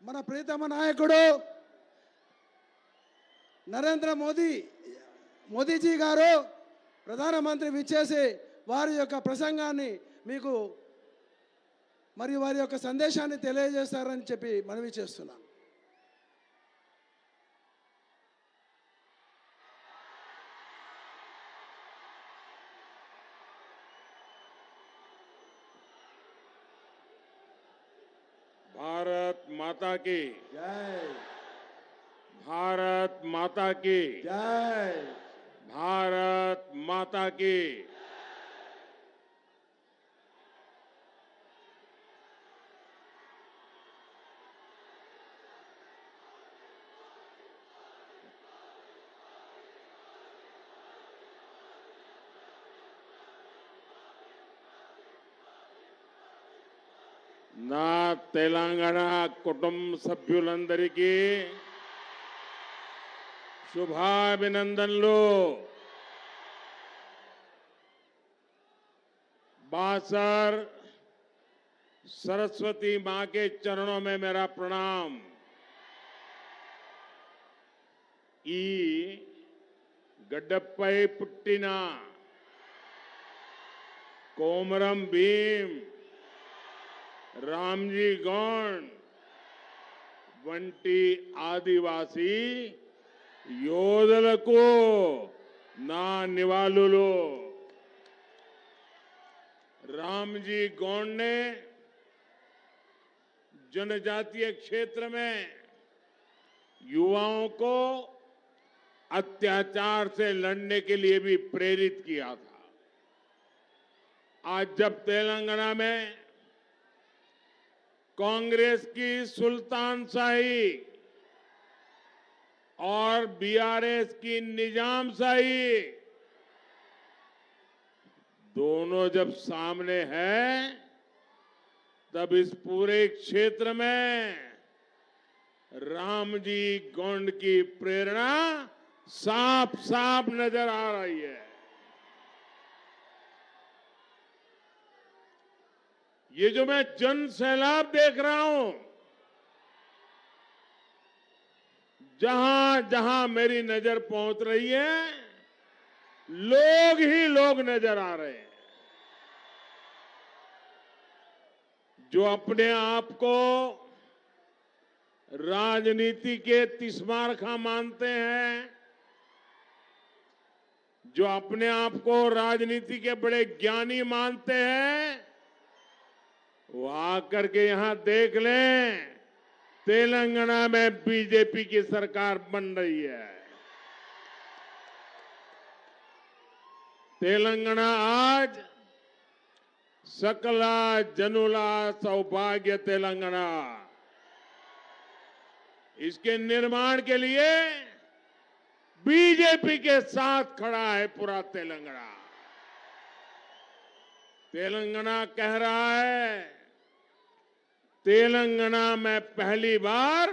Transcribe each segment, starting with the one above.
మన ప్రియతమ నాయకుడు నరేంద్ర మోదీజీ గారు ప్రధానమంత్రి విచ్చేసి వారి యొక్క ప్రసంగాన్ని మీకు మరియు వారి యొక్క సందేశాన్ని తెలియజేస్తారని చెప్పి మనవి చేస్తున్నాను. भारत माता की जय, भारत माता की जय, भारत माता की। నా తెలంగాణ కుటుంబ సభ్యులందరికీ शुभाभिनंदनलु। बासर सरस्वती मां के चरणों में मेरा प्रणाम। ई गड्डप्पै पुट्टिना कोमरम भीम रामजी गौंड వంటి ఆదివాసీ యోధులకు నా నివాళులు। रामजी गौंड ने जनजातीय क्षेत्र में युवाओं को अत्याचार से लड़ने के लिए भी प्रेरित किया था। आज जब तेलंगाना में कांग्रेस की सुल्तानशाही और बीआरएस की निजामशाही दोनों जब सामने है, तब इस पूरे क्षेत्र में रामजी गौंड की प्रेरणा साफ साफ नजर आ रही है। ये जो मैं जन सैलाब देख रहा हूं, जहां जहां मेरी नजर पहुंच रही है, लोग ही लोग नजर आ रहे हैं जो अपने आप को राजनीति के तिस्मारखा मानते हैं, जो अपने आप को राजनीति के बड़े ज्ञानी मानते हैं, वो आकर के यहां देख लें, तेलंगाना में बीजेपी की सरकार बन रही है। तेलंगाना आज सकला जनुला सौभाग्य तेलंगाना, इसके निर्माण के लिए बीजेपी के साथ खड़ा है पूरा तेलंगाना। तेलंगाना कह रहा है, तेलंगाना में पहली बार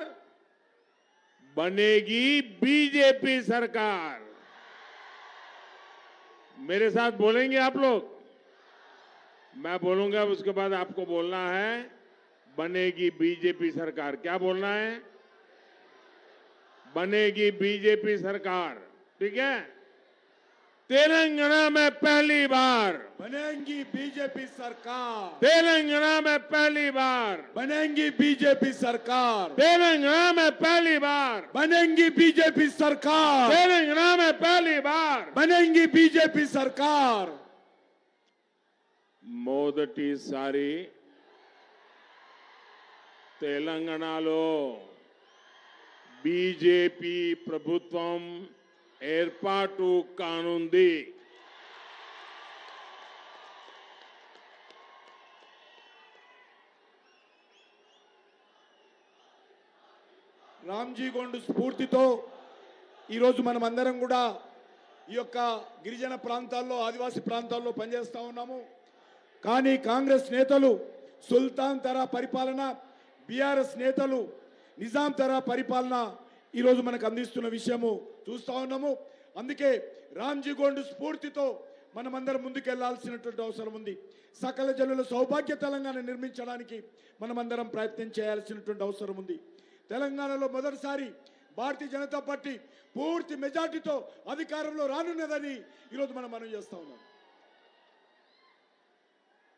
बनेगी बीजेपी सरकार। मेरे साथ बोलेंगे आप लोग? मैं बोलूंगा, उसके बाद आपको बोलना है बनेगी बीजेपी सरकार। क्या बोलना है? बनेगी बीजेपी सरकार। ठीक है? तेलंगाना में पहली बार बनेगी बीजेपी सरकार। तेलंगाना में पहली बार बनेगी बीजेपी सरकार। तेलंगाना में पहली बार बनेगी बीजेपी सरकार। तेलंगाना में पहली बार बनेगी बीजेपी सरकार। మొదటిసారి తెలంగాణలో బీజేపీ ప్రభుత్వం ఏర్పాటు కానుంది। రామ్జీ గోండ్ స్ఫూర్తితో ఈరోజు మనమందరం కూడా ఈ యొక్క గిరిజన ప్రాంతాల్లో ఆదివాసీ ప్రాంతాల్లో పనిచేస్తా ఉన్నాము। కానీ కాంగ్రెస్ నేతలు సుల్తాన్ తరా పరిపాలన, బీఆర్ఎస్ నేతలు నిజాం తరా పరిపాలన ఈరోజు మనకు అందిస్తున్న విషయము చూస్తా ఉన్నాము। అందుకే రామ్జీ గోండ్ స్ఫూర్తితో మనమందరం ముందుకెళ్లాల్సినటువంటి అవసరం ఉంది। సకల జనుల సౌభాగ్య తెలంగాణ నిర్మించడానికి మనమందరం ప్రయత్నం చేయాల్సినటువంటి అవసరం ఉంది। తెలంగాణలో మొదటిసారి భారతీయ జనతా పార్టీ పూర్తి మెజార్టీతో అధికారంలో రానున్నదని ఈరోజు మనం చేస్తా ఉన్నాం.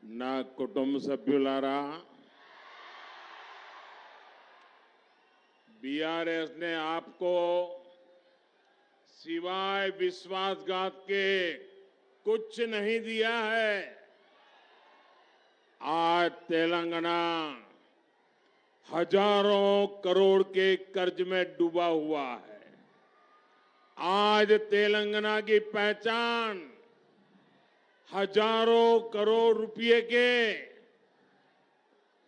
నా కుటుంబ సభ్యులారా, बीआरएस ने आपको सिवाय विश्वासघात के कुछ नहीं दिया है. आज तेलंगाना हजारों करोड़ के कर्ज में डूबा हुआ है. आज तेलंगाना की पहचान हजारों करोड़ रुपए के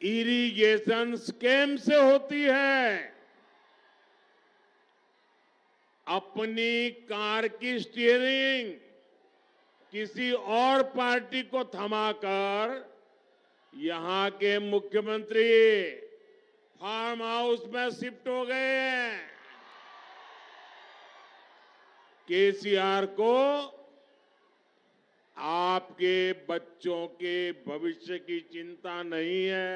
इरिगेशन स्कीम से होती है. अपनी कार की स्टीयरिंग किसी और पार्टी को थमाकर यहां के मुख्यमंत्री फार्म हाउस में शिफ्ट हो गए हैं. केसीआर को आपके बच्चों के भविष्य की चिंता नहीं है.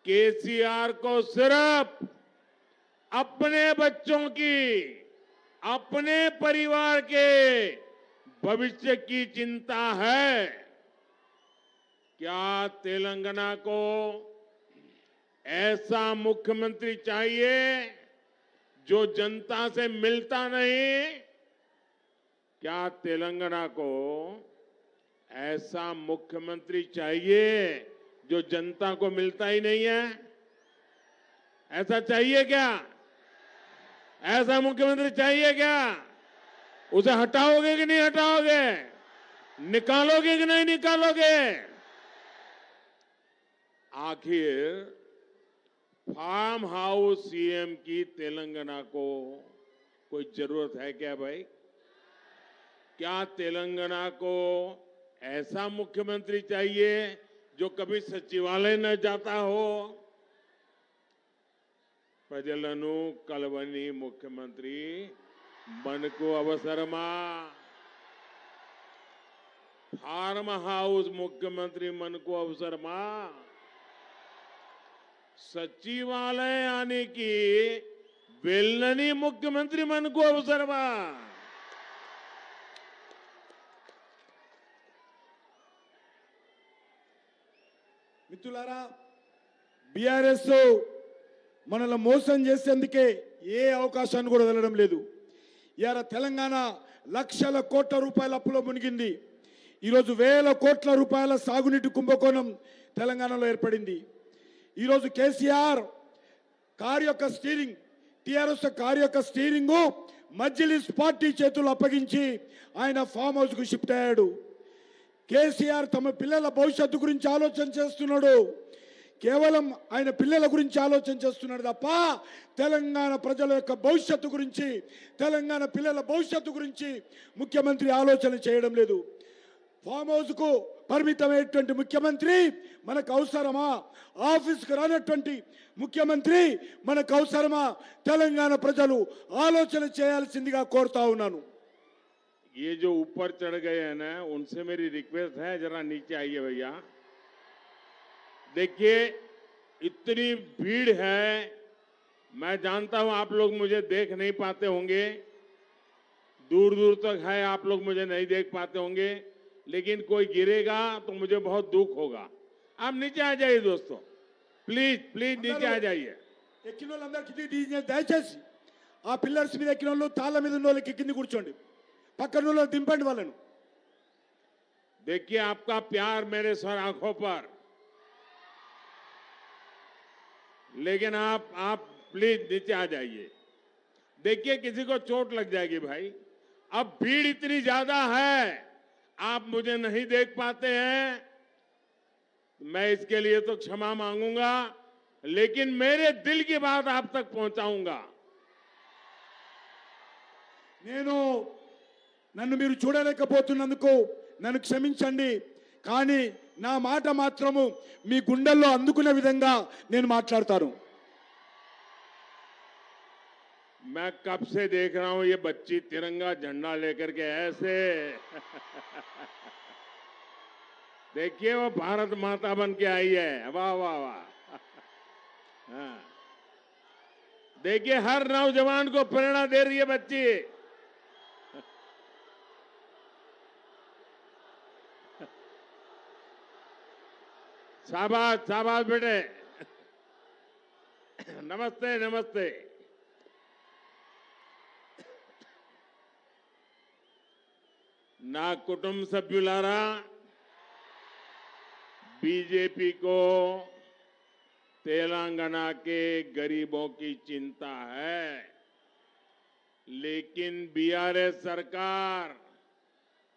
केसीआर को सिर्फ अपने बच्चों की, अपने परिवार के भविष्य की चिंता है. क्या तेलंगाना को ऐसा मुख्यमंत्री चाहिए जो जनता से मिलता नहीं? क्या तेलंगाना को ऐसा मुख्यमंत्री चाहिए जो जनता को मिलता ही नहीं है? ऐसा चाहिए क्या? ऐसा मुख्यमंत्री चाहिए क्या? उसे हटाओगे कि नहीं हटाओगे? निकालोगे कि नहीं निकालोगे? आखिर फार्म हाउस सीएम की तेलंगाना को कोई जरूरत है क्या भाई? क्या तेलंगाना को ऐसा मुख्यमंत्री चाहिए जो कभी सचिवालय न जाता हो? ప్రజలను కలవని ముఖ్యమంత్రి మనకు అవసరమా? फार्म हाउस मुख्यमंत्री మనకు అవసరమా? सचिवालय आने की వెళ్ళని मुख्यमंत्री మనకు అవసరమా? మిత్రులారా, బీఆర్ఎస్ మనల్ని మోసం చేసేందుకే ఏ అవకాశాన్ని కూడా వదలడం లేదు. ఇయాల తెలంగాణ లక్షల కోట్ల రూపాయల అప్పులో మునిగింది. ఈరోజు వేల కోట్ల రూపాయల సాగునీటి కుంభకోణం తెలంగాణలో ఏర్పడింది. ఈరోజు కేసీఆర్ కారు యొక్క స్టీరింగ్, టీఆర్ఎస్ కారు యొక్క స్టీరింగ్ మజ్లిస్ పార్టీ చేతులు అప్పగించి ఆయన ఫామ్ హౌస్ కు షిఫ్ట్ అయ్యాడు. కేసీఆర్ తమ పిల్లల భవిష్యత్తు గురించి ఆలోచన చేస్తున్నాడు. కేవలం ఆయన పిల్లల గురించి ఆలోచన చేస్తున్నాడు తప్ప తెలంగాణ ప్రజల యొక్క భవిష్యత్తు గురించి, తెలంగాణ పిల్లల భవిష్యత్తు గురించి ముఖ్యమంత్రి ఆలోచన చేయడం లేదు. ఫామ్ హౌస్ కు పరిమితమైనటువంటి ముఖ్యమంత్రి మనకు అవసరమా? ఆఫీస్కు రానటువంటి ముఖ్యమంత్రి మనకు అవసరమా? తెలంగాణ ప్రజలు ఆలోచన చేయాల్సిందిగా కోరుతా ఉన్నాను. ये जो ऊपर चढ़ गए हैं ना, उनसे मेरी रिक्वेस्ट है जरा नीचे आइए भैया. देखिए इतनी भीड़ है, मैं जानता हूं आप लोग मुझे देख नहीं पाते होंगे, दूर दूर तक है, आप लोग मुझे नहीं देख पाते होंगे, लेकिन कोई गिरेगा तो मुझे बहुत दुख होगा. आप नीचे आ जाइए दोस्तों, प्लीज प्लीज नीचे आ जाइए. ఎక్కిన వాళ్ళందరూ కిందికి దయచేసి ఆ పిల్లర్స్ మీద ఎక్కిన వాళ్ళు, తాళ్ళ మీద ఉన్న వాళ్ళకి కింది కూర్చోండి, పక్కన వాళ్ళు దింపండి వాళ్ళను. देखिए आपका प्यार मेरे सर आंखों पर, लेकिन आप प्लीज नीचे आ जाइए. देखिए किसी को चोट लग जाएगी भाई. अब भीड़ इतनी ज्यादा है, आप मुझे नहीं देख पाते हैं, मैं इसके लिए तो क्षमा मांगूंगा, लेकिन मेरे दिल की बात आप तक पहुंचाऊंगा. నన్ను మీరు చూడలేకపోతున్నందుకు నన్ను క్షమించండి, కానీ నా మాట మాత్రము మీ గుండెల్లో అందుకునే విధంగా నేను మాట్లాడతాను. मैं कब से देख रहा हूं ये बच्ची तिरंगा झंडा लेकर के ऐसे देखिए वो भारत माता बन के आई है. वाह वाह वाह. हाँ, देखिए हर नौजवान को प्रेरणा दे रही है बच्ची। शाबाश शाबाश बेटे। नमस्ते नमस्ते। ना कुटुंब सभ्युलारा बीजेपी को तेलंगाना के गरीबों की चिंता है, लेकिन बीआरएस सरकार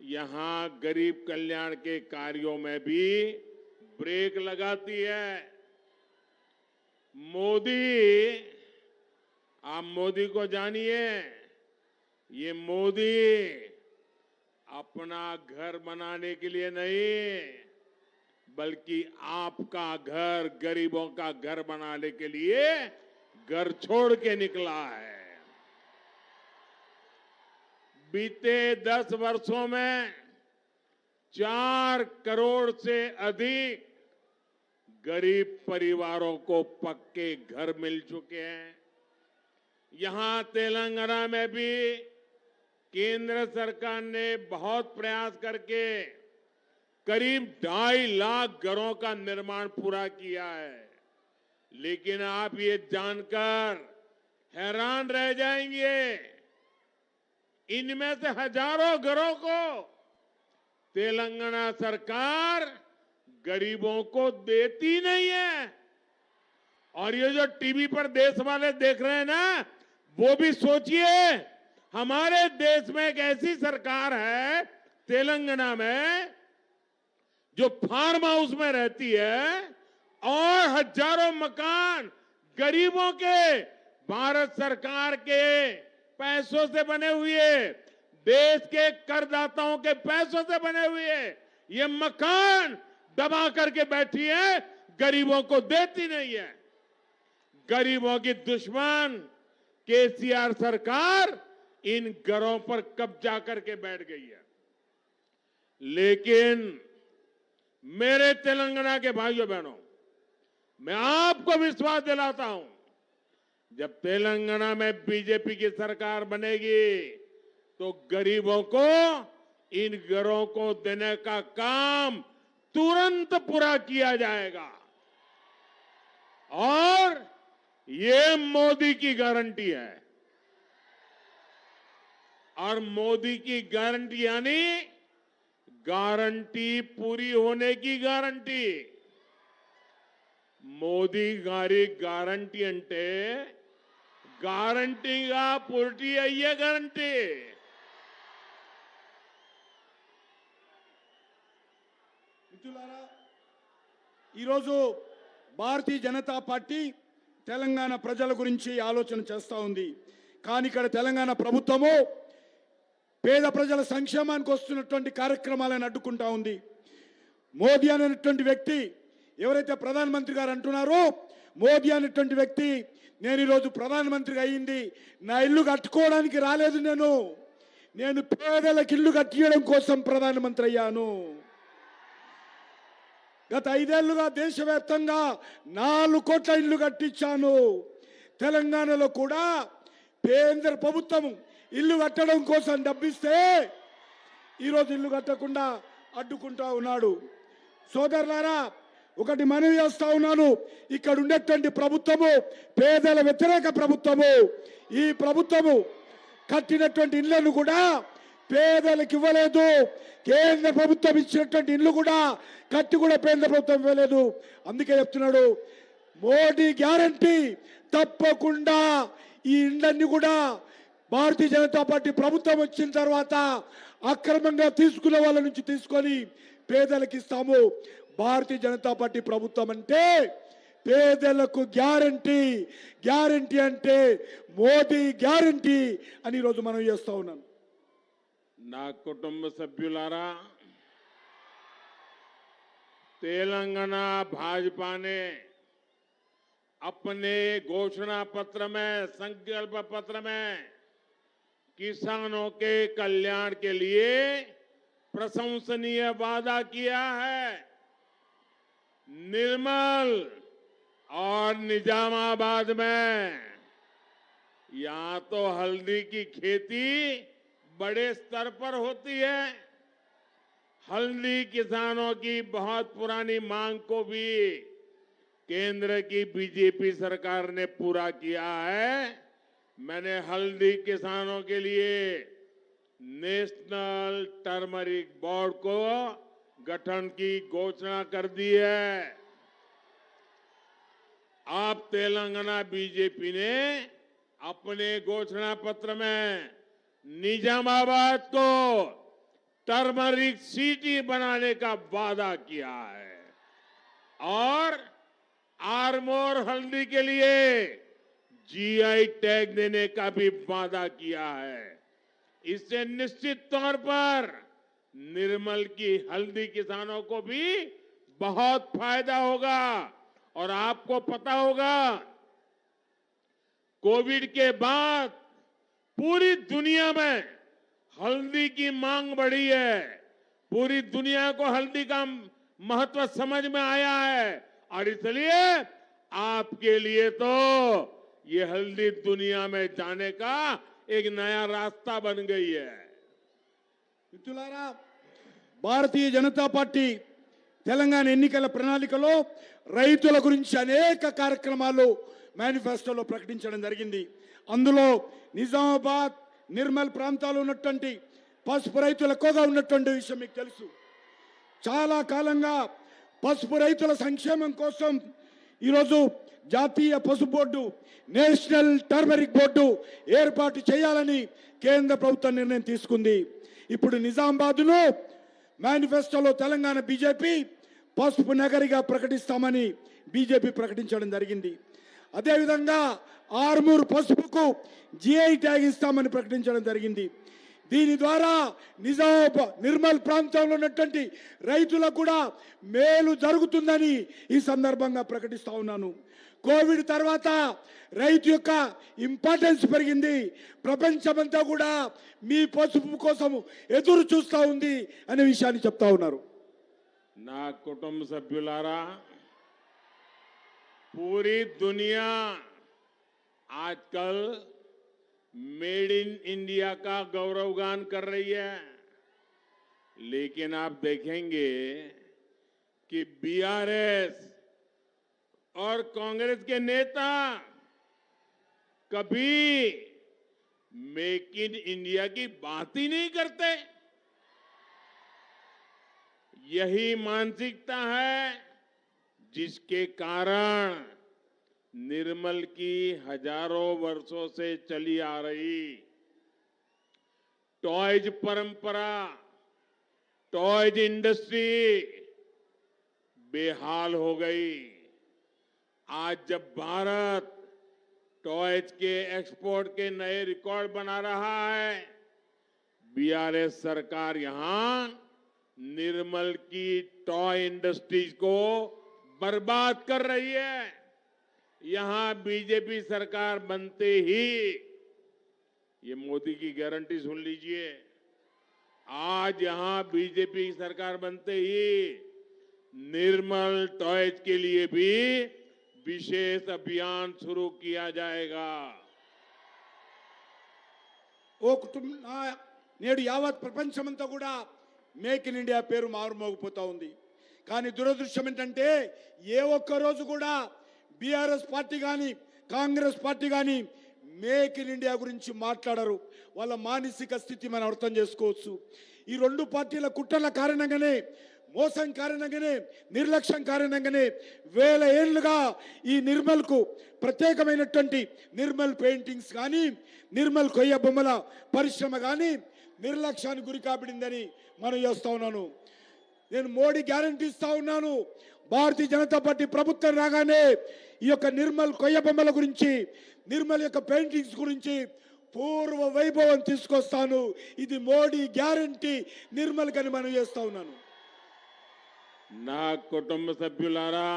यहां गरीब कल्याण के कार्यों में भी ब्रेक लगाती है। मोदी, आप मोदी को जानिए, ये मोदी अपना घर बनाने के लिए नहीं, बल्कि आपका घर, गरीबों का घर बनाने के लिए घर छोड़ के निकला है। बीते 10 वर्षों में 4 करोड़ से अधिक गरीब परिवारों को पक्के घर मिल चुके हैं। यहां तेलंगाना में भी केंद्र सरकार ने बहुत प्रयास करके करीब 2.5 लाख घरों का निर्माण पूरा किया है। लेकिन आप ये जानकर हैरान रह जाएंगे, इनमें से हजारों घरों को तेलंगाना सरकार गरीबों को देती नहीं है। और ये जो टीवी पर देश वाले देख रहे हैं ना, वो भी सोचिए, हमारे देश में एक ऐसी सरकार है तेलंगाना में जो फार्म हाउस में रहती है और हजारों मकान गरीबों के भारत सरकार के पैसों से बने हुए, देश के करदाताओं के पैसों से बने हुए ये मकान दबा करके बैठी है, गरीबों को देती नहीं है। गरीबों की दुश्मन केसीआर सरकार इन घरों पर कब्जा करके बैठ गई है। लेकिन मेरे तेलंगाना के भाइयों बहनों, मैं आपको विश्वास दिलाता हूं, जब तेलंगाना में बीजेपी की सरकार बनेगी तो गरीबों को इन घरों को देने का काम तुरंत पूरा किया जाएगा। और ये मोदी की गारंटी है। और मोदी की गारंटी यानी गारंटी पूरी होने की गारंटी। మోదీ గారి గ్యారంటీ అంటే గ్యారంటీగా పూర్తి అయ్యే గ్యారంటీ. మిత్రులారా, ఈరోజు భారతీయ జనతా పార్టీ తెలంగాణ ప్రజల గురించి ఆలోచన చేస్తూ ఉంది. కానీ ఇక్కడ తెలంగాణ ప్రభుత్వము పేద ప్రజల సంక్షేమానికి వస్తున్నటువంటి కార్యక్రమాలను అడ్డుకుంటా ఉంది. మోదీ అనేటువంటి వ్యక్తి ఎవరైతే ప్రధానమంత్రి గారు అంటున్నారో, మోదీ అనేటువంటి వ్యక్తి నేను ఈరోజు ప్రధానమంత్రిగా అయ్యింది నా ఇల్లు కట్టుకోవడానికి రాలేదు, నేను పేదలకు ఇల్లు కట్టియడం కోసం ప్రధానమంత్రి అయ్యాను. గత 5 ఏళ్లుగా దేశవ్యాప్తంగా 4 కోట్ల ఇల్లు కట్టించాను. తెలంగాణలో కూడా కేంద్ర ప్రభుత్వం ఇల్లు కట్టడం కోసం డబ్బిస్తే ఈరోజు ఇల్లు కట్టకుండా అడ్డుకుంటా ఉన్నాడు. సోదరులారా, ఒకటి మనవి చేస్తా ఉన్నాను, ఇక్కడ ఉండేటువంటి ప్రభుత్వము పేదల వ్యతిరేక ప్రభుత్వము. ఈ ప్రభుత్వము కట్టినటువంటి ఇళ్లను కూడా పేదలకు ఇవ్వలేదు. కేంద్ర ప్రభుత్వం ఇచ్చినటువంటి ఇల్లు కూడా కట్టి కూడా కేంద్ర ప్రభుత్వం ఇవ్వలేదు. అందుకే చెప్తున్నాడు, మోడీ గ్యారంటీ తప్పకుండా ఈ ఇళ్లన్నీ కూడా భారతీయ జనతా పార్టీ ప్రభుత్వం వచ్చిన తర్వాత అక్రమంగా తీసుకునే వాళ్ళ నుంచి తీసుకొని పేదలకు ఇస్తాము. భారతీయ జనతా పార్టీ ప్రభుత్వం అంటే పేదలకు గ్యారంటీ, గ్యారంటీ అంటే మోదీ గ్యారంటీ అని ఈరోజు మనం చేస్తా ఉన్నాం. నా కుటుంబ సభ్యులారా, तेलंगाना भाजपा ने अपने घोषणा पत्र में, संकल्प पत्र में किसानों के कल्याण के लिए प्रशंसनीय वादा किया है. निर्मल और निजामाबाद में यहां तो हल्दी की खेती बड़े स्तर पर होती है। हल्दी किसानों की बहुत पुरानी मांग को भी केंद्र की बीजेपी सरकार ने पूरा किया है। मैंने हल्दी किसानों के लिए नेशनल टर्मरिक बोर्ड को गठन की घोषणा कर दी है। अब तेलंगाना बीजेपी ने अपने घोषणा पत्र में निजामाबाद को टर्मरिक सिटी बनाने का वादा किया है और आरमोर हल्दी के लिए जीआई टैग देने का भी वादा किया है। इससे निश्चित तौर पर निर्मल की हल्दी किसानों को भी बहुत फायदा होगा। और आपको पता होगा, कोविड के बाद पूरी दुनिया में हल्दी की मांग बढ़ी है। पूरी दुनिया को हल्दी का महत्व समझ में आया है और इसलिए आपके लिए तो ये हल्दी दुनिया में जाने का एक नया रास्ता बन गई है। మిత్రులారా, భారతీయ జనతా పార్టీ తెలంగాణ ఎన్నికల ప్రణాళికలో రైతుల గురించి అనేక కార్యక్రమాలు మేనిఫెస్టోలో ప్రకటించడం జరిగింది. అందులో నిజామాబాద్, నిర్మల్ ప్రాంతాల్లో ఉన్నటువంటి పసుపు రైతులు ఎక్కువగా ఉన్నటువంటి విషయం మీకు తెలుసు. చాలా కాలంగా పసుపు రైతుల సంక్షేమం కోసం ఈరోజు జాతీయ పసుపు బోర్డు, నేషనల్ టర్మరిక్ బోర్డు ఏర్పాటు చేయాలని కేంద్ర ప్రభుత్వం నిర్ణయం తీసుకుంది. ఇప్పుడు నిజామాబాద్ను మేనిఫెస్టోలో తెలంగాణ బీజేపీ పసుపు నగరిగా ప్రకటిస్తామని బీజేపీ ప్రకటించడం జరిగింది. అదేవిధంగా ఆర్మూర్ పసుపుకు జిఐ ట్యాగ్ ఇస్తామని ప్రకటించడం జరిగింది. దీని ద్వారా నిర్మల్ ప్రాంతంలో ఉన్నటువంటి రైతులకు కూడా మేలు జరుగుతుందని ఈ సందర్భంగా ప్రకటిస్తా ఉన్నాను. కోవిడ్ తర్వాత రైతు యొక్క ఇంపార్టెన్స్ పెరిగింది. ప్రపంచమంతా కూడా మీ పసుపు కోసం ఎదురు చూస్తా ఉంది అనే విషయాన్ని చెప్తా ఉన్నారు. నా కుటుంబ సభ్యులారా, पूरी दुनिया आजकल मेड इन इंडिया का गौरवगान कर रही है, लेकिन आप देखेंगे कि बीआरएस और कांग्रेस के नेता कभी मेक इन इंडिया की बात ही नहीं करते। यही मानसिकता है जिसके कारण निर्मल की हजारों वर्षों से चली आ रही टॉयज परंपरा, टॉयज इंडस्ट्री बेहाल हो गई। आज जब भारत टॉयज के एक्सपोर्ट के नए रिकॉर्ड बना रहा है, बीआरएस सरकार यहां निर्मल की टॉय इंडस्ट्रीज को बर्बाद कर रही है। यहां बीजेपी सरकार बनते ही, ये मोदी की गारंटी सुन लीजिए, आज यहां बीजेपी सरकार बनते ही निर्मल टॉयज के लिए भी विशेष अभियान शुरू किया जाएगा। నేడు యావత్ ప్రపంచమంతా కూడా మేక్ ఇన్ ఇండియా పేరు మారుమోగిపోతా ఉంది. కానీ దురదృష్టం ఏంటంటే ఏ ఒక్క రోజు కూడా బీఆర్ఎస్ పార్టీ కానీ కాంగ్రెస్ పార్టీ కానీ మేక్ ఇన్ ఇండియా గురించి మాట్లాడరు. వాళ్ళ మానసిక స్థితి మనం అర్థం చేసుకోవచ్చు. ఈ రెండు పార్టీల కుట్రల కారణంగానే, మోసం కారణంగానే, నిర్లక్ష్యం కారణంగానే వేల ఏళ్లుగా ఈ నిర్మల్కు ప్రత్యేకమైనటువంటి నిర్మల్ పెయింటింగ్స్ కానీ, నిర్మల్ కొయ్య బొమ్మల పరిశ్రమ కానీ నిర్లక్ష్యానికి గురి కాబడిందని మనం చేస్తా ఉన్నాను. నేను మోడీ గ్యారంటీ ఇస్తా ఉన్నాను, భారతీయ జనతా పార్టీ ప్రభుత్వం రాగానే ఈ యొక్క నిర్మల్ కొయ్య బొమ్మల గురించి, నిర్మల్ యొక్క పెయింటింగ్స్ గురించి పూర్వ వైభవం తీసుకొస్తాను. ఇది మోడీ గ్యారంటీ నిర్మల్ కని మనం చేస్తా ఉన్నాను. నా కుటుంబ సభ్యులారా,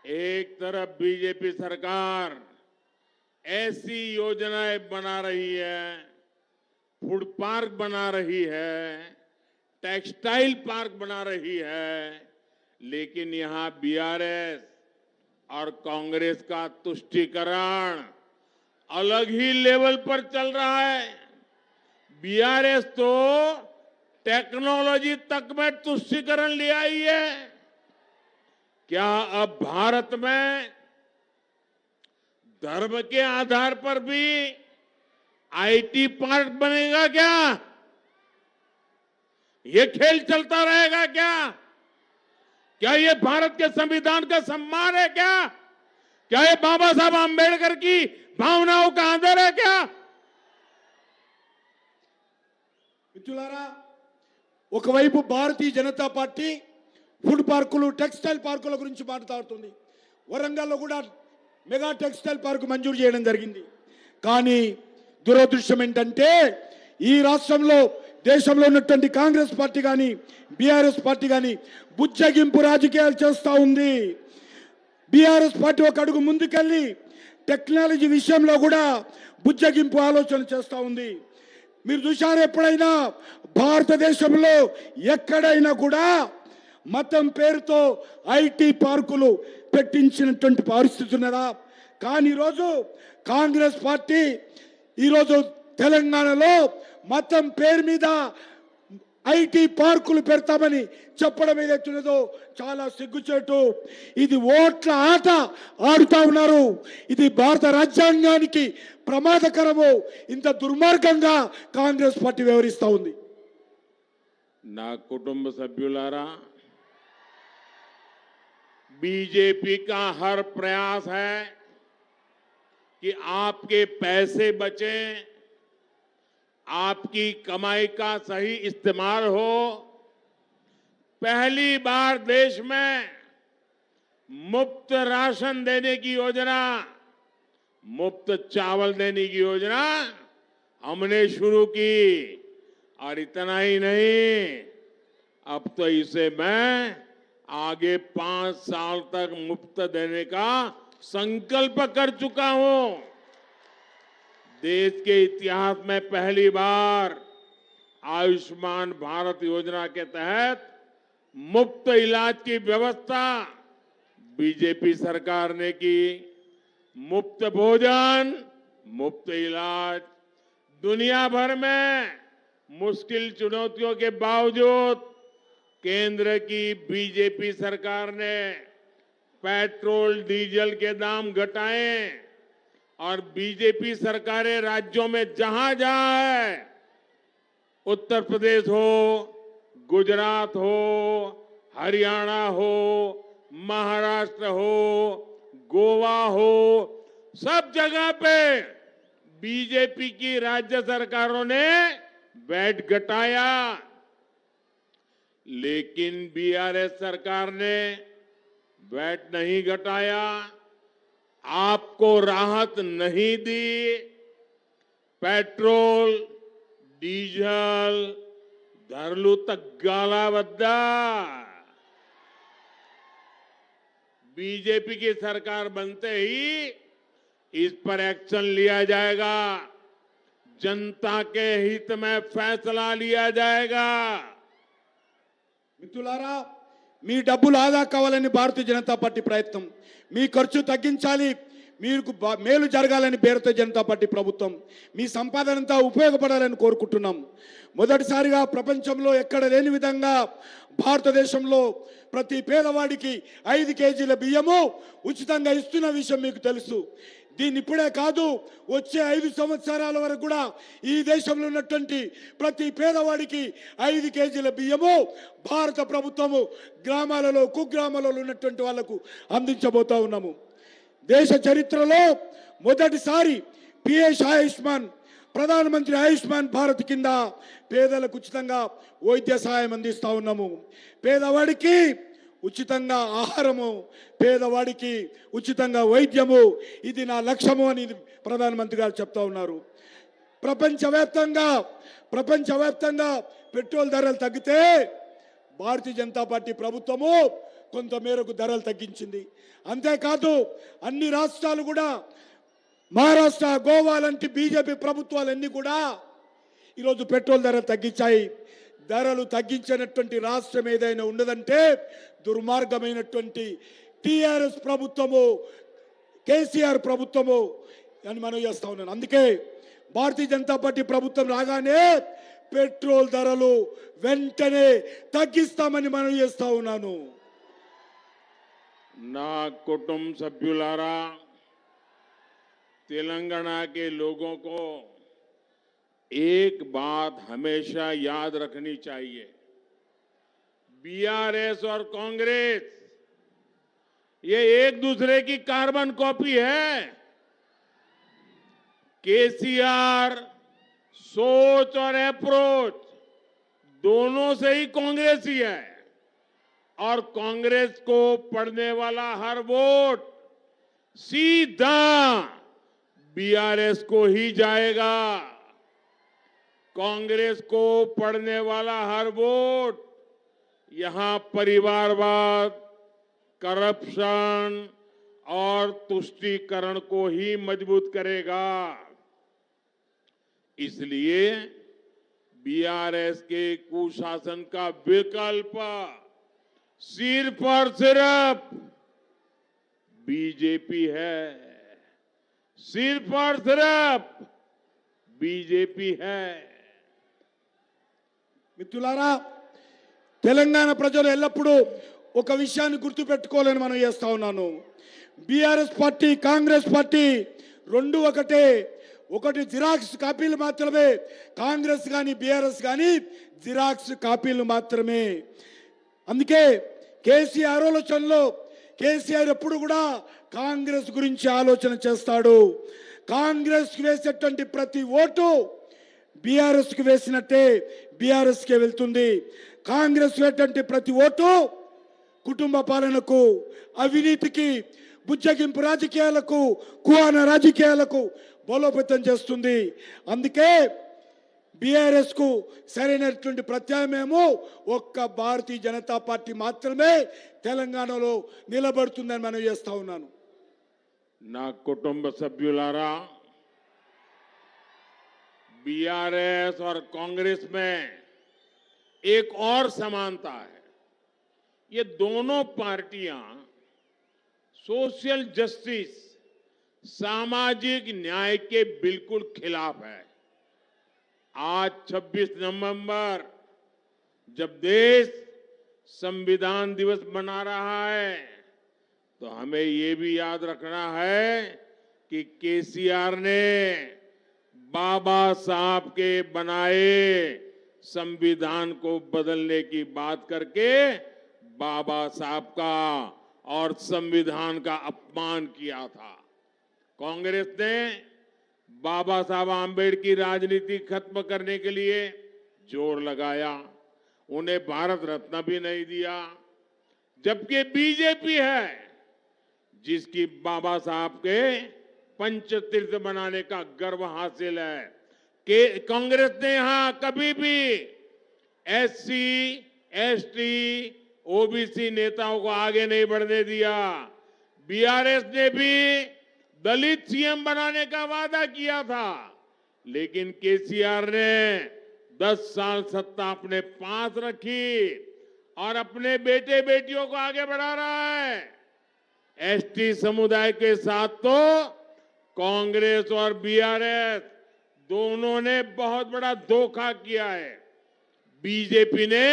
एक तरफ बीजेपी सरकार ऐसी योजनाएं बना रही है, फूड पार्क बना रही है, टेक्सटाइल पार्क बना रही है, लेकिन यहां बीआरएस और कांग्रेस का तुष्टीकरण अलग ही लेवल पर चल रहा है। बीआरएस तो टेक्नोलॉजी तक में तुष्टीकरण ले आई है। क्या अब भारत में धर्म के आधार पर भी आईटी पार्क बनेगा क्या? ये खेल चलता रहेगा क्या? क्या ये भारत के संविधान का सम्मान है क्या? क्या ये बाबा साहब आंबेडकर की भावनाओं का आदर है क्या? మిత్రులారా, ఒకవైపు భారతీయ జనతా పార్టీ ఫుడ్ పార్కులు టెక్స్టైల్ పార్కుల గురించి మాట్లాడుతుంది. వరంగల్లో కూడా మెగా టెక్స్టైల్ పార్క్ మంజూరు చేయడం జరిగింది. కానీ దురదృష్టం ఏంటంటే ఈ రాష్ట్రంలో దేశంలో ఉన్నటువంటి కాంగ్రెస్ పార్టీ కానీ బీఆర్ఎస్ పార్టీ కానీ బుజ్జగింపు రాజకీయాలు చేస్తూ ఉంది. బీఆర్ఎస్ పార్టీ ఒక అడుగు ముందుకెళ్ళి టెక్నాలజీ విషయంలో కూడా బుజ్జగింపు ఆలోచన చేస్తూ ఉంది. మీరు చూశారు ఎప్పుడైనా భారతదేశంలో ఎక్కడైనా కూడా మతం పేరుతో ఐటీ పార్కులు పెట్టించినటువంటి పరిస్థితి ఉన్నదా? కానీ ఈరోజు కాంగ్రెస్ పార్టీ ఈరోజు తెలంగాణలో మతం పేరు మీద ఐటీ పార్కులు పెడతామని చెప్పడం ఏదైతున్నదో చాలా సిగ్గుచేటు. ఇది ఓట్ల ఆట ఆడుతా ఉన్నారు. ఇది భారత రాజ్యాంగానికి ప్రమాదకరము. ఇంత దుర్మార్గంగా కాంగ్రెస్ పార్టీ వ్యవహరిస్తూ ఉంది. నా కుటుంబ సభ్యులారా, बीजेपी का हर प्रयास है कि आपके पैसे बचें, आपकी कमाई का सही इस्तेमाल हो। पहली बार देश में मुफ्त राशन देने की योजना, मुफ्त चावल देने की योजना हमने शुरू की। और इतना ही नहीं, अब तो इसे मैं आगे 5 साल तक मुफ्त देने का संकल्प कर चुका हूं। देश के इतिहास में पहली बार आयुष्मान भारत योजना के तहत मुफ्त इलाज की व्यवस्था बीजेपी सरकार ने की। मुफ्त भोजन, मुफ्त इलाज। दुनिया भर में मुश्किल चुनौतियों के बावजूद केंद्र की बीजेपी सरकार ने पेट्रोल डीजल के दाम घटाए और बीजेपी सरकारें राज्यों में जहां जहां है, उत्तर प्रदेश हो, गुजरात हो, हरियाणा हो, महाराष्ट्र हो, गोवा हो, सब जगह पे बीजेपी की राज्य सरकारों ने वैट घटाया। लेकिन बीआरएस सरकार ने वैट नहीं घटाया, आपको राहत नहीं दी। पेट्रोल डीजल धरलू तग्गाला वद्दा। बीजेपी की सरकार बनते ही इस पर एक्शन लिया जाएगा। जनता के हित में फैसला लिया जाएगा। మిత్రులారా, మీ డబ్బులు ఆదా కావాలని భారతీయ జనతా పార్టీ ప్రయత్నం. మీ ఖర్చు తగ్గించాలి, మీకు మేలు జరగాలని భారతీయ జనతా పార్టీ ప్రభుత్వం. మీ సంపాదన అంతా ఉపయోగపడాలని కోరుకుంటున్నాం. మొదటిసారిగా ప్రపంచంలో ఎక్కడ లేని విధంగా భారతదేశంలో ప్రతి పేదవాడికి 5 కేజీల బియ్యము ఉచితంగా ఇస్తున్న విషయం మీకు తెలుసు. దీన్ని ఇప్పుడే కాదు, వచ్చే 5 సంవత్సరాల వరకు కూడా ఈ దేశంలో ఉన్నటువంటి ప్రతి పేదవాడికి 5 కేజీల బియ్యము భారత ప్రభుత్వము గ్రామాలలో కుగ్రామాలలో ఉన్నటువంటి వాళ్లకు అందించబోతా ఉన్నాము. దేశ చరిత్రలో మొదటిసారి పిఎస్ ఆయుష్మాన్, ప్రధానమంత్రి ఆయుష్మాన్ భారత్ కింద పేదలకు ఉచితంగా వైద్య సహాయం అందిస్తా ఉన్నాము. పేదవాడికి ఉచితంగా ఆహారము, పేదవాడికి ఉచితంగా వైద్యము, ఇది నా లక్ష్యము అని ప్రధానమంత్రి గారు చెప్తా ఉన్నారు. ప్రపంచవ్యాప్తంగా పెట్రోల్ ధరలు తగ్గితే భారతీయ జనతా పార్టీ ప్రభుత్వము కొంత మేరకు ధరలు తగ్గించింది. అంతేకాదు అన్ని రాష్ట్రాలు కూడా, మహారాష్ట్ర, గోవా లాంటి బీజేపీ ప్రభుత్వాలన్నీ కూడా ఈరోజు పెట్రోల్ ధరలు తగ్గించాయి. ధరలు తగ్గించినటువంటి రాష్ట్రం ఏదైనా ఉండదంటే దుర్మార్గమైనటువంటి టీఆర్ఎస్ ప్రభుత్వము, కేసీఆర్ ప్రభుత్వము. అని మనం చేస్తా ఉన్నాను. అందుకే భారతీయ జనతా పార్టీ ప్రభుత్వం రాగానే పెట్రోల్ ధరలు వెంటనే తగ్గిస్తామని మనం చేస్తా ఉన్నాను. ना कुटुंब सभ्युलारा, तेलंगाना के लोगों को एक बात हमेशा याद रखनी चाहिए। बीआरएस और कांग्रेस ये एक दूसरे की कार्बन कॉपी है। केसीआर सोच और अप्रोच दोनों से ही कांग्रेस ही है, और कांग्रेस को पड़ने वाला हर वोट सीधा बीआरएस को ही जाएगा। कांग्रेस को पड़ने वाला हर वोट यहां परिवारवाद, करप्शन और तुष्टीकरण को ही मजबूत करेगा। इसलिए बीआरएस के कुशासन का विकल्प सिर्फ और सिर्फ बीजेपी है, सिर्फ और सिर्फ बीजेपी है। మిత్రులారా, తెలంగాణ ప్రజలు ఎల్లప్పుడూ ఒక విషయాన్ని గుర్తుపెట్టుకోవాలని మనం చేస్తా ఉన్నాను. బీఆర్ఎస్ పార్టీ, కాంగ్రెస్ పార్టీ రెండు ఒకటే. ఒకటి జిరాక్స్ కాపీలు మాత్రమే. కాంగ్రెస్ కానీ బీఆర్ఎస్ కానీ జిరాక్స్ కాపీలు మాత్రమే. అందుకే కేసీఆర్ ఆలోచనలో కేసీఆర్ ఎప్పుడు కూడా కాంగ్రెస్ గురించి ఆలోచన చేస్తాడు. కాంగ్రెస్కి వేసేటువంటి ప్రతి ఓటు బీఆర్ఎస్కి వేసినట్టే బీఆర్ఎస్కే వెళ్తుంది. కాంగ్రెస్ వేసేటువంటి ప్రతి ఓటు కుటుంబ పాలనకు, అవినీతికి, బుజ్జగింపు రాజకీయాలకు, కుహాన రాజకీయాలకు బలోపేతం చేస్తుంది. అందుకే బీఆర్ఎస్ కు సరైనటువంటి ప్రత్యామ్నాయము ఒక్క భారతీయ జనతా పార్టీ మాత్రమే తెలంగాణలో నిలబడుతుందని మనం చేస్తా ఉన్నాను. నా కుటుంబ సభ్యులారా, बीआरएस और कांग्रेस में एक और समानता है। ये दोनों पार्टियां सोशल जस्टिस, सामाजिक न्याय के बिल्कुल खिलाफ है। आज 26 नवंबर जब देश संविधान दिवस मना रहा है, तो हमें ये भी याद रखना है कि केसीआर ने बाबा साहब के बनाए संविधान को बदलने की बात करके बाबा साहब का और संविधान का अपमान किया था। कांग्रेस ने बाबा साहब आम्बेडकर की राजनीति खत्म करने के लिए जोर लगाया, उन्हें भारत रत्न भी नहीं दिया। जबकि बीजेपी है जिसकी बाबा साहब के पंचतीर्थ बनाने का गर्व हासिल है, कि कांग्रेस ने यहां कभी भी एससी, एसटी, ओबीसी नेताओं को आगे नहीं बढ़ने दिया। बीआरएस ने भी दलित सीएम बनाने का वादा किया था, लेकिन केसीआर ने 10 साल सत्ता अपने पास रखी और अपने बेटे बेटियों को आगे बढ़ा रहा है। एसटी समुदाय के साथ तो कांग्रेस और बीआरएस दोनों ने बहुत बड़ा धोखा किया है। बीजेपी ने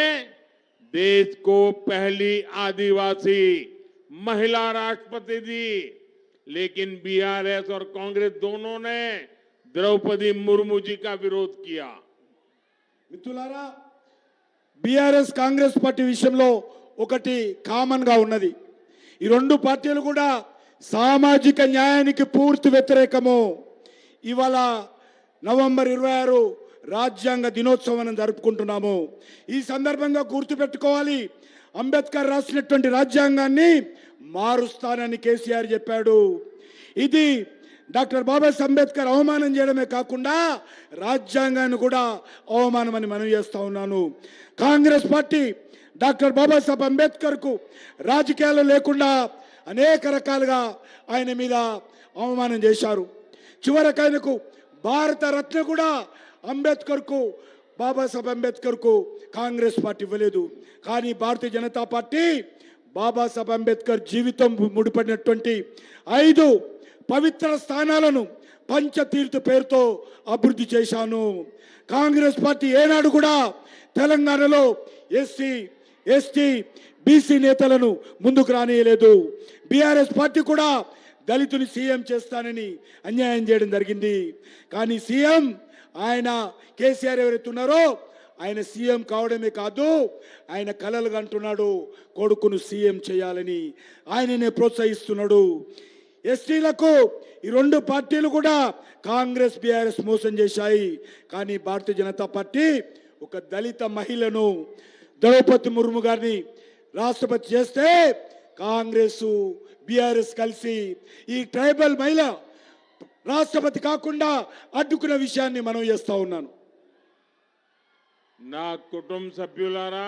देश को पहली आदिवासी महिला राष्ट्रपति दी, लेकिन बीआरएस और कांग्रेस दोनों ने द्रौपदी मुर्मू जी का विरोध किया। మిత్రులారా, బీఆర్ఎస్ కాంగ్రెస్ పార్టీ విషయంలో ఒకటి కామన్ గా ఉన్నది. ఈ రెండు పార్టీలు కూడా సామాజిక న్యాయానికి పూర్తి వ్యతిరేకము. ఇవాళ నవంబర్ 26 రాజ్యాంగ దినోత్సవం జరుపుకుంటున్నాము. ఈ సందర్భంగా గుర్తుపెట్టుకోవాలి, అంబేద్కర్ రాసినటువంటి రాజ్యాంగాన్ని మారుస్తానని కేసీఆర్ చెప్పాడు. ఇది డాక్టర్ బాబాసాహెబ్ అంబేద్కర్ అవమానం చేయడమే కాకుండా రాజ్యాంగాన్ని కూడా అవమానమని మనం చేస్తా ఉన్నాను. కాంగ్రెస్ పార్టీ డాక్టర్ బాబాసాహెబ్ అంబేద్కర్ కు రాజకీయాలు లేకుండా అనేక రకాలుగా ఆయన మీద అవమానం చేశారు. చివరికి ఆయనకు భారత రత్న కూడా అంబేద్కర్ కు, బాబాసాహెబ్ అంబేద్కర్ కు కాంగ్రెస్ పార్టీ ఇవ్వలేదు. కానీ భారతీయ జనతా పార్టీ బాబాసాహెబ్ అంబేద్కర్ జీవితం ముడిపడినటువంటి 5 పవిత్ర స్థానాలను పంచతీర్థ పేరుతో అభివృద్ధి చేశాను. కాంగ్రెస్ పార్టీ ఏనాడు కూడా తెలంగాణలో ఎస్సీ ఎస్టీ బీసీ నేతలను ముందుకు రానియలేదు. బీఆర్ఎస్ పార్టీ కూడా దళితుని సీఎం చేస్తానని అన్యాయం చేయడం జరిగింది. కానీ సీఎం ఆయన కేసీఆర్ ఎవరైతే ఉన్నారో ఆయన సీఎం కావడమే కాదు, ఆయన కలలు కంటున్నాడు కొడుకును సీఎం చేయాలని. ఆయననే ప్రోత్సహిస్తున్నాడు. ఎస్టీలకు ఈ రెండు పార్టీలు కూడా కాంగ్రెస్ బీఆర్ఎస్ మోసం చేశాయి. కానీ భారతీయ జనతా పార్టీ ఒక దళిత మహిళను ద్రౌపది ముర్ము గారిని రాష్ట్రపతి చేస్తే కాంగ్రెస్ బీఆర్ఎస్ కలిసి ఈ ట్రైబల్ మహిళ రాష్ట్రపతి కాకుండా అడ్డుకున్న విషయాన్ని మనం చేస్తా ఉన్నాను. నా కుటుంబ సభ్యులారా,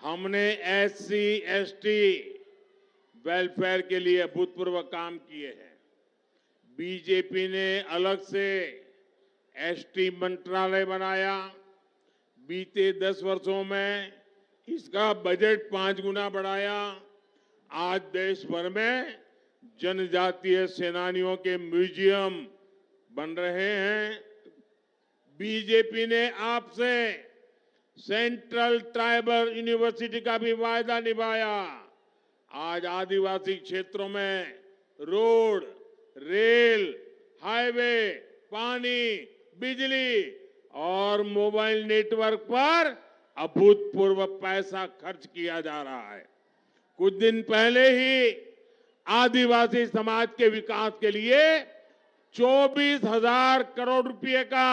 हमने एससी एसटी वेलफेयर के लिए अभूतपूर्व काम किए हैं. बीजेपी ने अलग से एसटी मंत्रालय बनाया. बीते 10 वर्षों में इसका बजट 5 गुना बढ़ाया. आज देश भर में जनजातीय सेनानियों के म्यूजियम बन रहे हैं. बीजेपी ने आपसे सेंट्रल ट्राइबल यूनिवर्सिटी का भी वायदा निभाया. आज आदिवासी क्षेत्रों में रोड, रेल, हाईवे, पानी, बिजली और मोबाइल नेटवर्क पर अभूतपूर्व पैसा खर्च किया जा रहा है. कुछ दिन पहले ही आदिवासी समाज के विकास के लिए 24,000 करोड़ रुपए का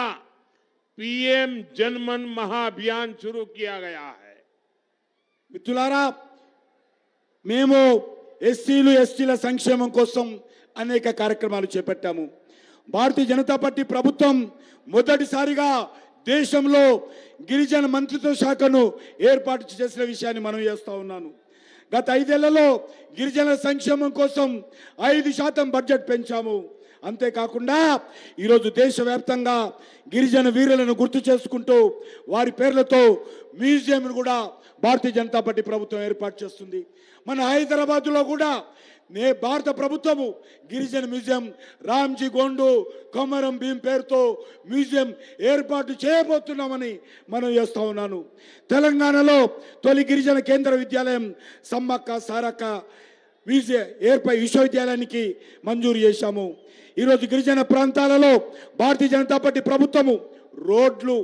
पीएम जनमन महाअभियान शुरू किया गया है. మిత్రులారా, మేము ఎస్సీలు ఎస్టీల సంక్షేమం కోసం అనేక కార్యక్రమాలు చేపట్టాము. భారతీయ జనతా పార్టీ ప్రభుత్వం మొదటిసారిగా దేశంలో గిరిజన మంత్రిత్వ శాఖను ఏర్పాటు చేసిన విషయాన్ని మనం చేస్తా ఉన్నాను. గత 5 ఏళ్లలో గిరిజనుల సంక్షేమం కోసం 5% బడ్జెట్ పెంచాము. అంతేకాకుండా ఈరోజు దేశవ్యాప్తంగా గిరిజన వీరులను గుర్తు చేసుకుంటూ వారి పేర్లతో మ్యూజియంను కూడా భారతీయ జనతా పార్టీ ప్రభుత్వం ఏర్పాటు చేస్తుంది. మన హైదరాబాద్లో కూడా భారత ప్రభుత్వము గిరిజన మ్యూజియం రామ్జీ గోండు కొమరం భీం పేరుతో మ్యూజియం ఏర్పాటు చేయబోతున్నామని మనం చేస్తా ఉన్నాను. తెలంగాణలో తొలి గిరిజన కేంద్ర విద్యాలయం సమ్మక్క సారక్క విశ్వవిద్యాలయానికి మంజూరు చేశాము. ఈరోజు గిరిజన ప్రాంతాలలో భారతీయ జనతా పార్టీ ప్రభుత్వము రోడ్లు,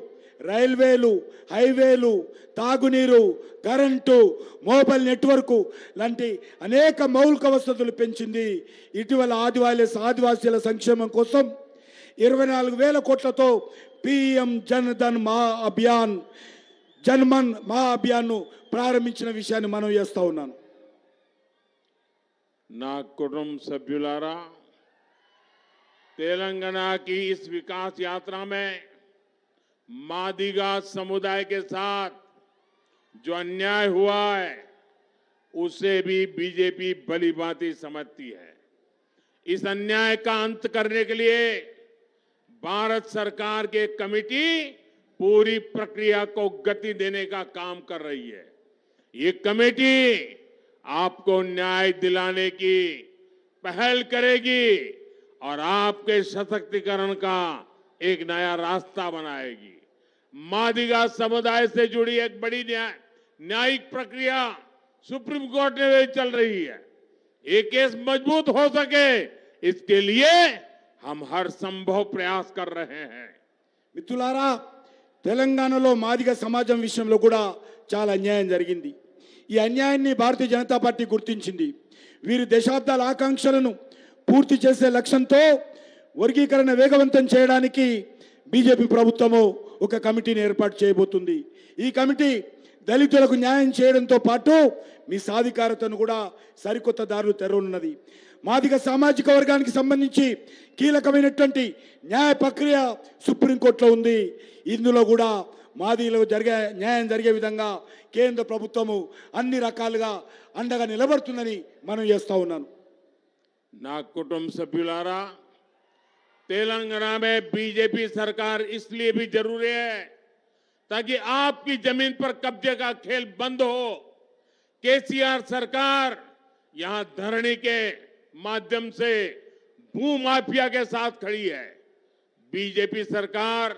రైల్వేలు, హైవేలు, తాగునీరు, కరెంటు, మొబైల్ నెట్వర్క్ లాంటి అనేక మౌలిక వసతులు పెంచింది. ఇటీవల ఆదివాసీల సంక్షేమం కోసం 24,000 కోట్లతో పీఎం జన్మన్ మహా అభియాన్ ప్రారంభించిన విషయాన్ని మనం చేస్తా ఉన్నాను. నా కుటుంబ సభ్యులారా, तेलंगाना की इस विकास यात्रा में मादिगा समुदाय के साथ जो अन्याय हुआ है उसे भी बीजेपी भलीभांति समझती है. इस अन्याय का अंत करने के लिए भारत सरकार की कमेटी पूरी प्रक्रिया को गति देने का काम कर रही है. ये कमेटी आपको न्याय दिलाने की पहल करेगी और आपके सशक्तिकरण का एक नया रास्ता बनाएगी. मादिगा समुदाय से जुड़ी एक बड़ी न्यायिक प्रक्रिया सुप्रीम कोर्ट में चल रही है. ये केस मजबूत हो सके इसके लिए हम हर संभव प्रयास कर रहे हैं. మిత్రులారా, తెలంగాణలో మాదిగ సమాజం విషయంలో కూడా చాలా అన్యాయం జరిగింది. ఈ అన్యాయాన్ని భారతీయ జనతా పార్టీ గుర్తించింది. వీరి దశాబ్దాల ఆకాంక్షలను పూర్తి చేసే లక్ష్యంతో వర్గీకరణ వేగవంతం చేయడానికి బీజేపీ ప్రభుత్వము ఒక కమిటీని ఏర్పాటు చేయబోతుంది. ఈ కమిటీ దళితులకు న్యాయం చేయడంతో పాటు మీ సాధికారతను కూడా సరికొత్త దారులు తెరవనున్నది. మాదిగ సామాజిక వర్గానికి సంబంధించి కీలకమైనటువంటి న్యాయ ప్రక్రియ సుప్రీంకోర్టులో ఉంది. ఇందులో కూడా మాదిగలకు న్యాయం జరిగే విధంగా కేంద్ర ప్రభుత్వము అన్ని రకాలుగా అండగా నిలబడుతుందని మనం చేస్తా ఉన్నాను. ना कुटुंब सभ्युलारा, तेलंगाना में बीजेपी सरकार इसलिए भी जरूरी है ताकि आपकी जमीन पर कब्जे का खेल बंद हो. केसीआर सरकार यहां धरनी के माध्यम से भूमाफिया के साथ खड़ी है। बीजेपी सरकार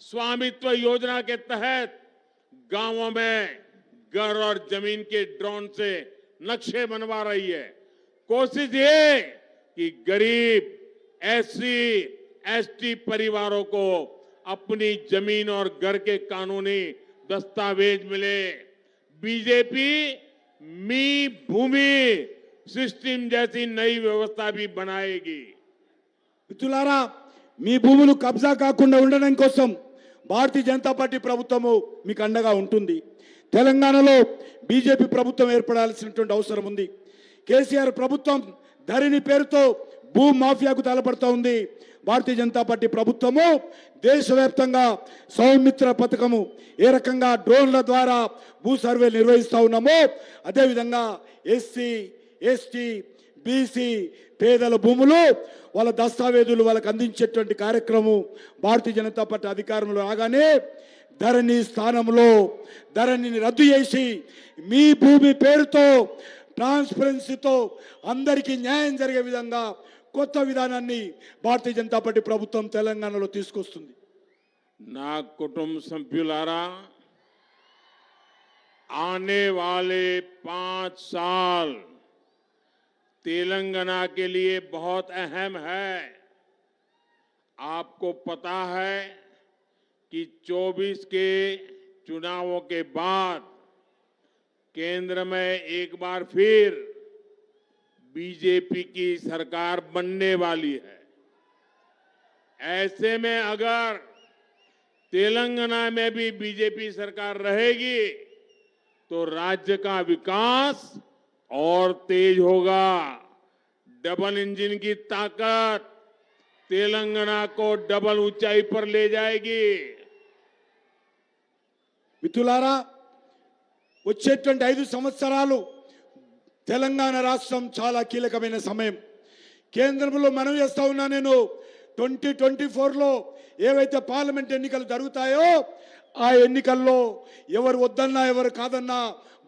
स्वामित्व योजना के तहत गांवों में घर और जमीन के ड्रोन से नक्शे बनवा रही है। कोशिश ये कि गरीब एससी एसटी परिवारों को अपनी जमीन और घर के कानूनी दस्तावेज मिले। बीजेपी मी भूमि सिस्टम जैसी नई व्यवस्था भी बनाएगी। మిత్రులారా, మీ భూములు కబ్జా కాకుండా ఉండడం కోసం భారతీయ జనతా పార్టీ ప్రభుత్వము మీకు అండగా ఉంటుంది. తెలంగాణలో బీజేపీ ప్రభుత్వం ఏర్పడాల్సినటువంటి అవసరం ఉంది. కేసీఆర్ ప్రభుత్వం ధరణి పేరుతో భూ మాఫియాకు తలపడుతూ ఉంది. భారతీయ జనతా పార్టీ ప్రభుత్వము దేశవ్యాప్తంగా సౌమిత్ర పథకము ఏ రకంగా డ్రోన్ల ద్వారా భూ సర్వే నిర్వహిస్తూ ఉన్నామో అదేవిధంగా ఎస్సీ ఎస్టీ బీసీ పేదల భూములు వాళ్ళ దస్తావేజులు వాళ్ళకు అందించేటువంటి కార్యక్రమం భారతీయ జనతా పార్టీ అధికారంలో రాగానే ధరణి స్థానంలో ధరణిని రద్దు చేసి మీ భూమి పేరుతో ట్రాన్స్పరెన్సీతో అందరికీ న్యాయం జరిగే విధంగా కొత్త విధానాన్ని భారతీయ జనతా పార్టీ ప్రభుత్వం తెలంగాణలో తీసుకొస్తుంది. ना कुटुंब सभ्युलारा, आने वाले 5 साल तेलंगाना के लिए बहुत अहम है। आपको पता है कि 24 के चुनावों के बाद केंद्र में एक बार फिर बीजेपी की सरकार बनने वाली है। ऐसे में अगर तेलंगाना में भी बीजेपी सरकार रहेगी तो राज्य का विकास और तेज होगा। डबल इंजन की ताकत तेलंगाना को डबल ऊंचाई पर ले जाएगी। మిత్రులారా, వచ్చేటువంటి 5 సంవత్సరాలు తెలంగాణ రాష్ట్రం చాలా కీలకమైన సమయం. కేంద్రంలో మనం చేస్తా ఉన్నా నేను 2024లో ఏవైతే పార్లమెంట్ ఎన్నికలు జరుగుతాయో ఆ ఎన్నికల్లో ఎవరు వద్దన్నా ఎవరు కాదన్నా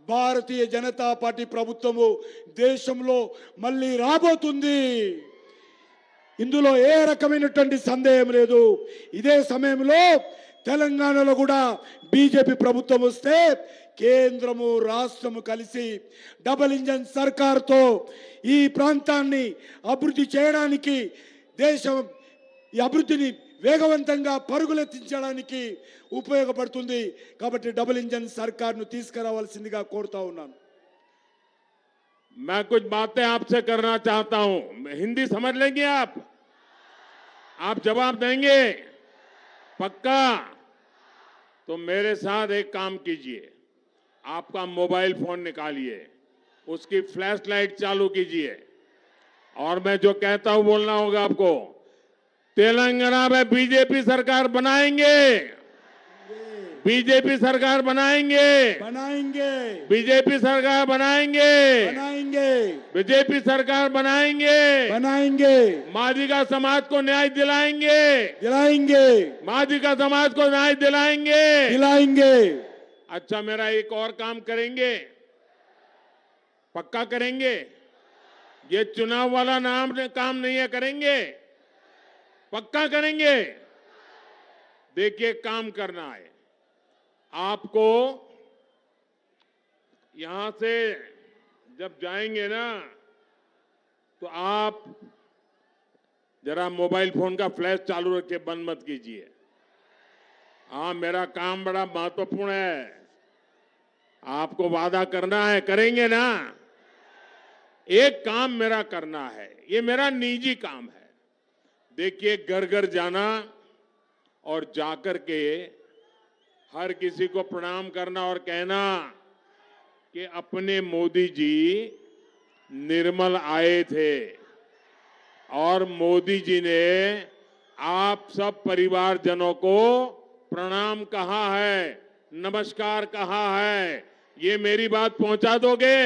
భారతీయ జనతా పార్టీ ప్రభుత్వము దేశంలో మళ్ళీ రాబోతుంది. ఇందులో ఏ రకమైనటువంటి సందేహం లేదు. ఇదే సమయంలో తెలంగాణలో కూడా బీజేపీ ప్రభుత్వం వస్తే కేంద్రము రాష్ట్రము కలిసి డబుల్ ఇంజన్ సర్కార్తో ఈ ప్రాంతాన్ని అభివృద్ధి చేయడానికి దేశం ఈ అభివృద్ధిని వేగవంతంగా పరుగులెత్తించడానికి ఉపయోగపడుతుంది. కాబట్టి డబుల్ ఇంజన్ సర్కార్ను తీసుకురావాల్సిందిగా కోరుతా ఉన్నాను. मैं कुछ बातें आपसे करना चाहता हूं। हिंदी समझ लेंगे आप जवाब देंगे पक्का? तो मेरे साथ एक काम कीजिए, आपका मोबाइल फोन निकालिए, उसकी फ्लैश लाइट चालू कीजिए और मैं जो कहता हूं बोलना होगा आपको। तेलंगाना में बीजेपी सरकार बनाएंगे, बीजेपी सरकार बनाएंगे, बनाएंगे, बीजेपी सरकार बनाएंगे, बनाएंगे, बीजेपी सरकार बनाएंगे, बनाएंगे, मादिगा समाज को न्याय दिलाएंगे, दिलाएंगे, मादिगा समाज को न्याय दिलाएंगे, दिलाएंगे। अच्छा, मेरा एक और काम करेंगे, पक्का करेंगे? ये चुनाव वाला काम नहीं है, करेंगे, पक्का करेंगे। देखिए, काम करना है आपको। यहां से जब जाएंगे ना तो आप जरा मोबाइल फोन का फ्लैश चालू रखिए, बंद मत कीजिए। हाँ, मेरा काम बड़ा महत्वपूर्ण है, आपको वादा करना है, करेंगे ना? एक काम मेरा करना है, ये मेरा निजी काम है। देखिए, घर घर जाना और जाकर के हर किसी को प्रणाम करना और कहना कि अपने मोदी जी निर्मल आए थे और मोदी जी ने आप सब परिवारजनों को प्रणाम कहा है, नमस्कार कहा है। ये मेरी बात पहुंचा दोगे?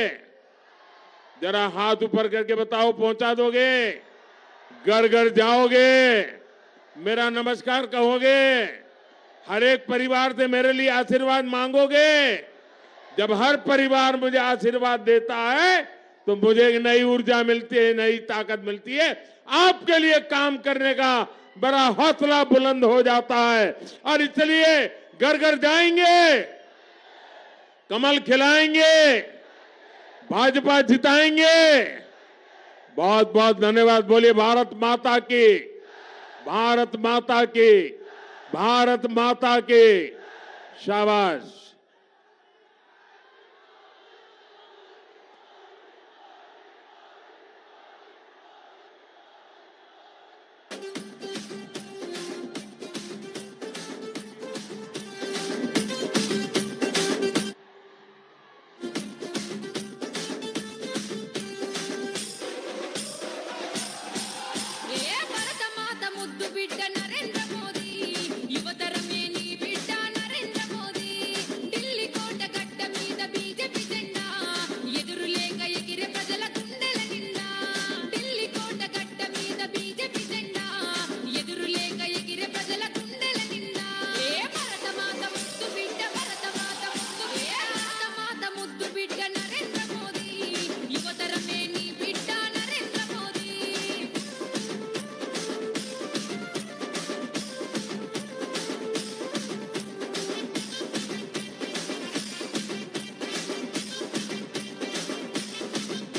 जरा हाथ ऊपर करके बताओ, पहुंचा दोगे? घर घर जाओगे, मेरा नमस्कार कहोगे, हर एक परिवार से मेरे लिए आशीर्वाद मांगोगे? जब हर परिवार मुझे आशीर्वाद देता है तो मुझे एक नई ऊर्जा मिलती है, नई ताकत मिलती है। आपके लिए काम करने का बड़ा हौसला बुलंद हो जाता है। और इसलिए घर घर जाएंगे, कमल खिलाएंगे, भाजपा जिताएंगे। बहुत बहुत धन्यवाद। बोलिए भारत माता की, भारत माता की, भारत माता की। शाबाश।